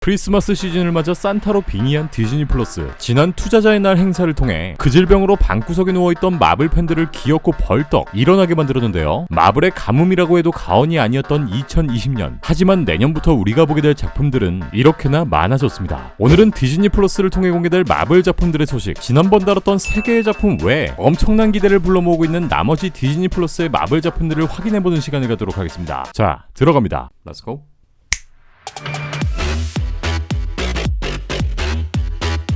크리스마스 시즌을 맞아 산타로 빙의한 디즈니 플러스. 지난 투자자의 날 행사를 통해 그 질병으로 방구석에 누워있던 마블 팬들을 기어코 벌떡 일어나게 만들었는데요. 마블의 가뭄이라고 해도 과언이 아니었던 2020년. 하지만 내년부터 우리가 보게 될 작품들은 이렇게나 많아졌습니다. 오늘은 디즈니 플러스를 통해 공개될 마블 작품들의 소식, 지난번 다뤘던 3개의 작품 외에 엄청난 기대를 불러 모으고 있는 나머지 디즈니 플러스의 마블 작품들을 확인해보는 시간을 갖도록 하겠습니다. 자, 들어갑니다. Let's go.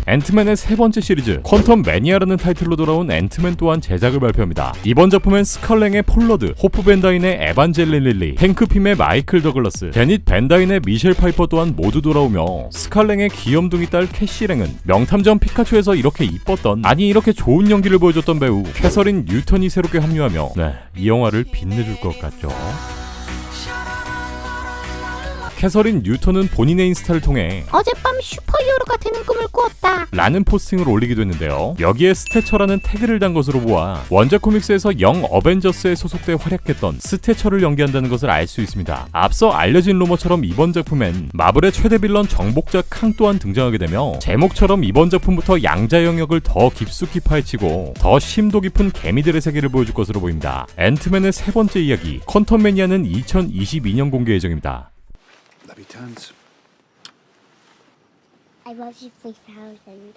앤트맨의 세 번째 시리즈 퀀텀 매니아라는 타이틀로 돌아온 앤트맨 또한 제작을 발표합니다. 이번 작품엔 스칼랭의 폴러드, 호프 벤다인의 에반젤린 릴리, 헨크 핌의 마이클 더글라스, 데닛 벤다인의 미셸 파이퍼 또한 모두 돌아오며 스칼랭의 귀염둥이 딸 캐시랭은 명탐정 피카츄에서 이렇게 이뻤던, 아니 이렇게 좋은 연기를 보여줬던 배우 캐서린 뉴턴이 새롭게 합류하며 이 영화를 빛내줄 것 같죠. 캐서린 뉴턴은 본인의 인스타를 통해 어젯밤 슈퍼히어로가 되는 꿈을 꾸었다 라는 포스팅을 올리기도 했는데요. 여기에 스태처라는 태그를 단 것으로 보아 원작 코믹스에서 영 어벤져스에 소속돼 활약했던 스태처를 연기한다는 것을 알 수 있습니다. 앞서 알려진 루머처럼 이번 작품엔 마블의 최대 빌런 정복자 캉 또한 등장하게 되며 제목처럼 이번 작품부터 양자 영역을 더 깊숙이 파헤치고 더 심도 깊은 개미들의 세계를 보여줄 것으로 보입니다. 앤트맨의 세 번째 이야기 퀀텀 매니아는 2022년 공개 예정입니다. I love you 3000.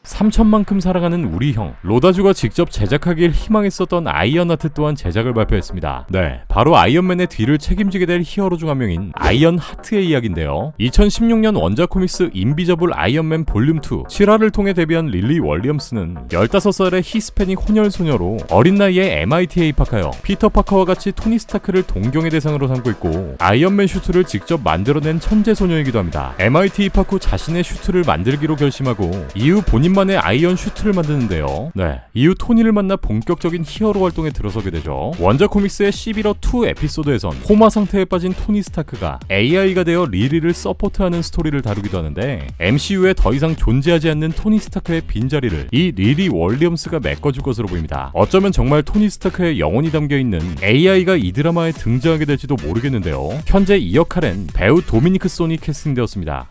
3천만큼 사랑하는 우리 형 로다주가 직접 제작하길 희망했었던 아이언하트 또한 제작을 발표했습니다. 바로 아이언맨의 뒤를 책임지게 될 히어로 중 한 명인 아이언하트의 이야기인데요. 2016년 원작 코믹스 인비저블 아이언맨 볼륨 2 실화를 통해 데뷔한 릴리 월리엄스는 15살의 히스패닉 혼혈소녀로 어린 나이에 MIT에 입학하여 피터 파커와 같이 토니 스타크를 동경의 대상으로 삼고 있고 아이언맨 슈트를 직접 만들어낸 천재 소녀이기도 합니다. MIT 입학 후 자신의 슈트를 만들기로 결심하고 이후 본인만의 아이언 슈트를 만드는데요. 이후 토니를 만나 본격적인 히어로 활동에 들어서게 되죠. 원작 코믹스의 11화 2 에피소드에선 코마 상태에 빠진 토니 스타크가 AI가 되어 리리를 서포트하는 스토리를 다루기도 하는데 MCU에 더 이상 존재하지 않는 토니 스타크의 빈자리를 이 리리 월리엄스가 메꿔줄 것으로 보입니다. 어쩌면 정말 토니 스타크의 영혼이 담겨있는 AI가 이 드라마에 등장하게 될지도 모르겠는데요. 현재 이 역할엔 배우 도미니크 손이 캐스팅되었습니다.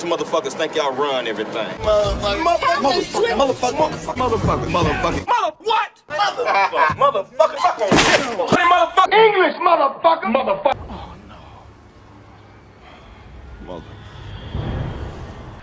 Motherfuckers think y'all run everything. Motherfucker. English, motherfucker.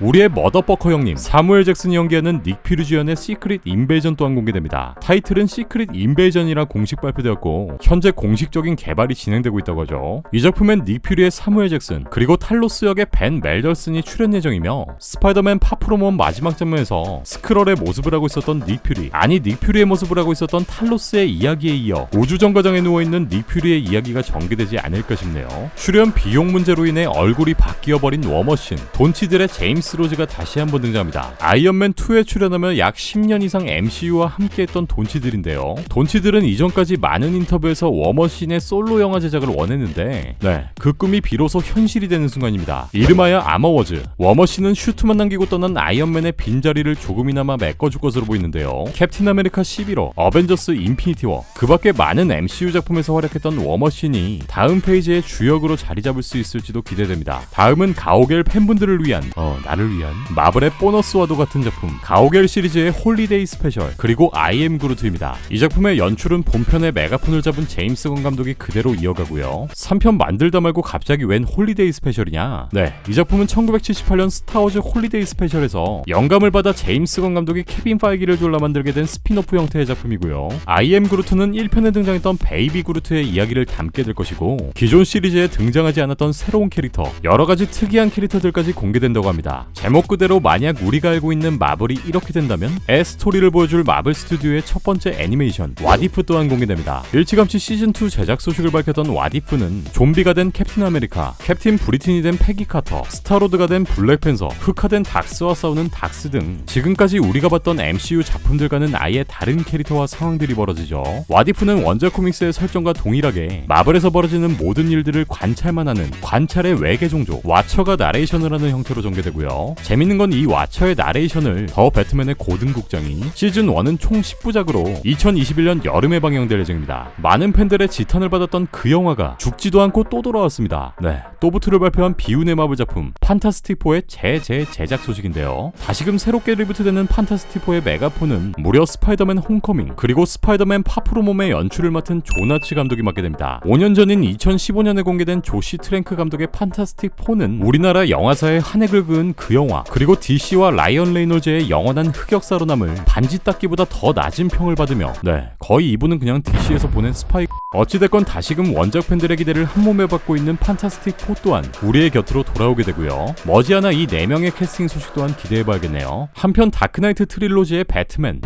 우리의 머더버커 형님 사무엘 잭슨이 연기하는 닉 퓨리 주연의 시크릿 인베이전 또한 공개됩니다. 타이틀은 시크릿 인베이전이라 공식 발표되었고 현재 공식적인 개발이 진행되고 있다고 하죠. 이 작품엔 닉 퓨리의 사무엘 잭슨 그리고 탈로스 역의 벤 멜더슨이 출연 예정이며 스파이더맨 파프롬원 마지막 장면에서 스크럴의 모습을 하고 있었던 닉 퓨리, 아니 닉 퓨리의 모습을 하고 있었던 탈로스의 이야기에 이어 우주 정거장에 누워있는 닉 퓨리의 이야기가 전개되지 않을까 싶네요. 출연 비용 문제로 인해 얼굴이 바뀌어버린 워머신 돈치들의 제임스 로즈가 다시 한번 등장합니다. 아이언맨 2에 출연하며 약 10년 이상 MCU와 함께했던 돈치들인데요. 돈치들은 이전까지 많은 인터뷰에서 워머신의 솔로 영화 제작을 원했는데 그 꿈이 비로소 현실이 되는 순간입니다. 이름하여 아머워즈. 워머신은 슈트만 남기고 떠난 아이언맨의 빈자리를 조금이나마 메꿔줄 것으로 보이는데요. 캡틴 아메리카 11호, 어벤져스 인피니티 워, 그 밖에 많은 MCU 작품에서 활약했던 워머신이 다음 페이지에 주역으로 자리 잡을 수 있을지도 기대됩니다. 다음은 가오갤 팬분들을 위한 나를 위한 마블의 보너스와도 같은 작품 가오갤 시리즈의 홀리데이 스페셜 그리고 I am 그루트입니다. 이 작품의 연출은 본편의 메가폰을 잡은 제임스 건 감독이 그대로 이어가고요. 3편 만들다 말고 갑자기 웬 홀리데이 스페셜이냐? 이 작품은 1978년 스타워즈 홀리데이 스페셜에서 영감을 받아 제임스 건 감독이 케빈 파이기를 졸라 만들게 된 스피노프 형태의 작품이고요. I am 그루트는 1편에 등장했던 베이비 그루트의 이야기를 담게 될 것이고 기존 시리즈에 등장하지 않았던 새로운 캐릭터, 여러가지 특이한 캐릭터들까지 공개된다고 합니다. 제목 그대로 만약 우리가 알고 있는 마블이 이렇게 된다면 의 스토리를 보여줄 마블 스튜디오의 첫 번째 애니메이션 왓이프 또한 공개됩니다. 일찌감치 시즌2 제작 소식을 밝혔던 왓이프는 좀비가 된 캡틴 아메리카, 캡틴 브리튼이 된 패기 카터, 스타로드가 된 블랙팬서, 흑화된 닥스와 싸우는 닥스 등 지금까지 우리가 봤던 MCU 작품들과는 아예 다른 캐릭터와 상황들이 벌어지죠. 왓이프는 원작 코믹스의 설정과 동일하게 마블에서 벌어지는 모든 일들을 관찰만 하는 관찰의 외계 종족 왓처가 나레이션을 하는 형태로 전개되고요. 있는데요. 재밌는 건 이 와처의 나레이션을 더 배트맨의 고등국장이 시즌 1은 총 10부작으로 2021년 여름에 방영될 예정입니다. 많은 팬들의 지탄을 받았던 그 영화가 죽지도 않고 또 돌아왔습니다. 네, 또부트를 발표한 비운의 마블 작품 판타스틱4의 제작 소식인데요. 다시금 새롭게 리부트되는 판타스틱4의 메가폰은 무려 스파이더맨 홈커밍 그리고 스파이더맨 파프로몸의 연출을 맡은 조나치 감독이 맡게 됩니다. 5년 전인 2015년에 공개된 조시 트랭크 감독의 판타스틱4는 우리나라 영화사의 한 획을 그은 그 영화 그리고 DC와 라이언 레이놀즈의 영원한 흑역사로 남을 반지 닦기보다 더 낮은 평을 받으며 거의 이분은 그냥 DC에서 보낸 스파이. 어찌됐건 다시금 원작 팬들의 기대를 한몸에 받고 있는 판타스틱4 또한 우리의 곁으로 돌아오게 되고요. 머지않아 이 4명의 캐스팅 소식 또한 기대해봐야겠네요. 한편 다크나이트 트릴로지의 배트맨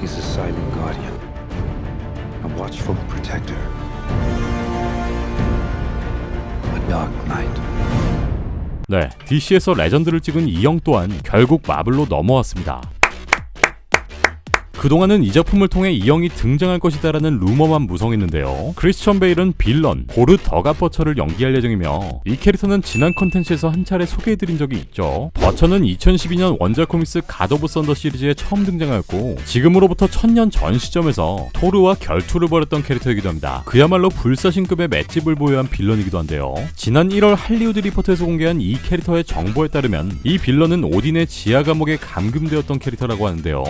He's a silent guardian, a watchful protector, a dark knight. DC에서 레전드를 찍은 이 형 또한 결국 마블로 넘어왔습니다. 그동안은 이 작품을 통해 이 형이 등장할 것이다라는 루머만 무성했는데요. 크리스천 베일은 빌런 보르 더가 버처를 연기할 예정이며 이 캐릭터는 지난 컨텐츠에서 한 차례 소개해드린 적이 있죠. 버처는 2012년 원작 코믹스 갓 오브 썬더 시리즈에 처음 등장하였고 지금으로부터 1000년 전 시점에서 토르와 결투를 벌였던 캐릭터이기도 합니다. 그야말로 불사신급의 맷집을 보유한 빌런이기도 한데요. 지난 1월 할리우드 리포트에서 공개한 이 캐릭터의 정보에 따르면 이 빌런은 오딘의 지하 감옥에 감금되었던 캐릭터라고 하는데요.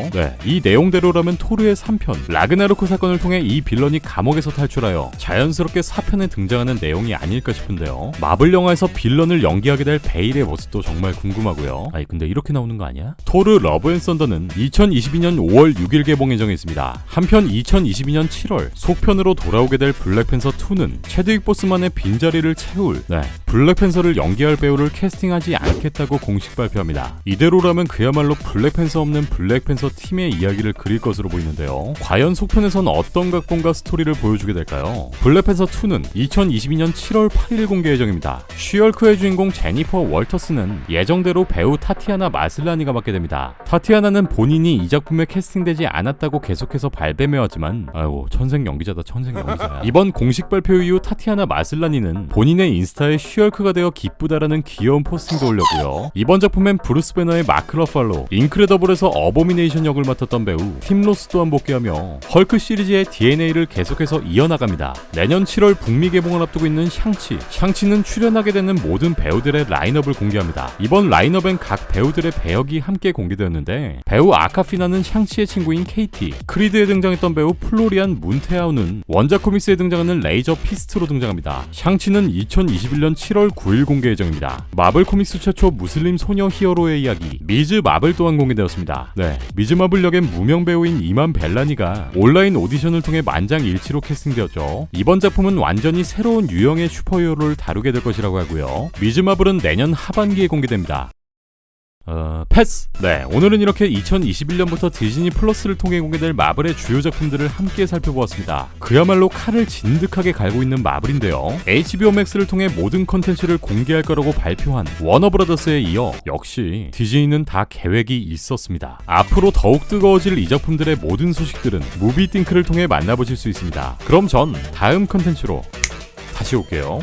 이 내용대로 라면 토르의 3편 라그나로크 사건을 통해 이 빌런이 감옥에서 탈출하여 자연스럽게 4편에 등장하는 내용이 아닐까 싶은데요. 마블 영화에서 빌런을 연기하게 될 베일의 모습도 정말 궁금하고요. 아니 근데 이렇게 나오는 거 아니야? 토르 러브 앤 썬더는 2022년 5월 6일 개봉 예정에 있습니다. 한편 2022년 7월 속편으로 돌아오게 될 블랙팬서 2는 체드윅 보스만의 빈자리를 채울 블랙팬서를 연기할 배우를 캐스팅하지 않겠다고 공식 발표합니다. 이대로라면 그야말로 블랙팬서 없는 블랙팬서 팀의 이야기를 그릴 것으로 보이는데요. 과연 속편에선 어떤 각본과 스토리를 보여주게 될까요? 블랙팬서 2는 2022년 7월 8일 공개 예정입니다. 쉬얼크의 주인공 제니퍼 월터스는 예정대로 배우 타티아나 마슬라니가 맡게 됩니다. 타티아나는 본인이 이 작품에 캐스팅되지 않았다고 계속해서 발뺌해왔지만 아이고 천생 연기자다. 이번 공식 발표 이후 타티아나 마슬라니는 본인의 인스타에 쉬얼크가 되어 기쁘다라는 귀여운 포스팅도 올렸고요. 이번 작품엔 브루스 배너의 마크 러팔로, 인크레더블에서 어보미네이션 역을 맡았던 배우 팀 로스 또한 복귀하며 헐크 시리즈의 DNA를 계속해서 이어나갑니다. 내년 7월 북미 개봉을 앞두고 있는 샹치는 출연하게 되는 모든 배우들의 라인업을 공개합니다. 이번 라인업엔 각 배우들의 배역이 함께 공개되었는데 배우 아카피나는 샹치의 친구인 케이티, 크리드에 등장했던 배우 플로리안 문테아우는 원작 코믹스에 등장하는 레이저 피스트로 등장합니다. 샹치는 2021년 7월 9일 공개 예정입니다. 마블 코믹스 최초 무슬림 소녀 히어로의 이야기 미즈 마블 또한 공개되었습니다. 미즈 마블 역엔 무명 배우인 이만 벨라니가 온라인 오디션을 통해 만장일치로 캐스팅되었죠. 이번 작품은 완전히 새로운 유형의 슈퍼히어로를 다루게 될 것이라고 하고요. 미즈 마블은 내년 하반기에 공개됩니다. 패스! 오늘은 이렇게 2021년부터 디즈니 플러스를 통해 공개될 마블의 주요 작품들을 함께 살펴보았습니다. 그야말로 칼을 진득하게 갈고 있는 마블인데요. HBO Max를 통해 모든 컨텐츠를 공개할 거라고 발표한 워너브라더스에 이어 역시 디즈니는 다 계획이 있었습니다. 앞으로 더욱 뜨거워질 이 작품들의 모든 소식들은 무비띵크를 통해 만나보실 수 있습니다. 그럼 전 다음 컨텐츠로 다시 올게요.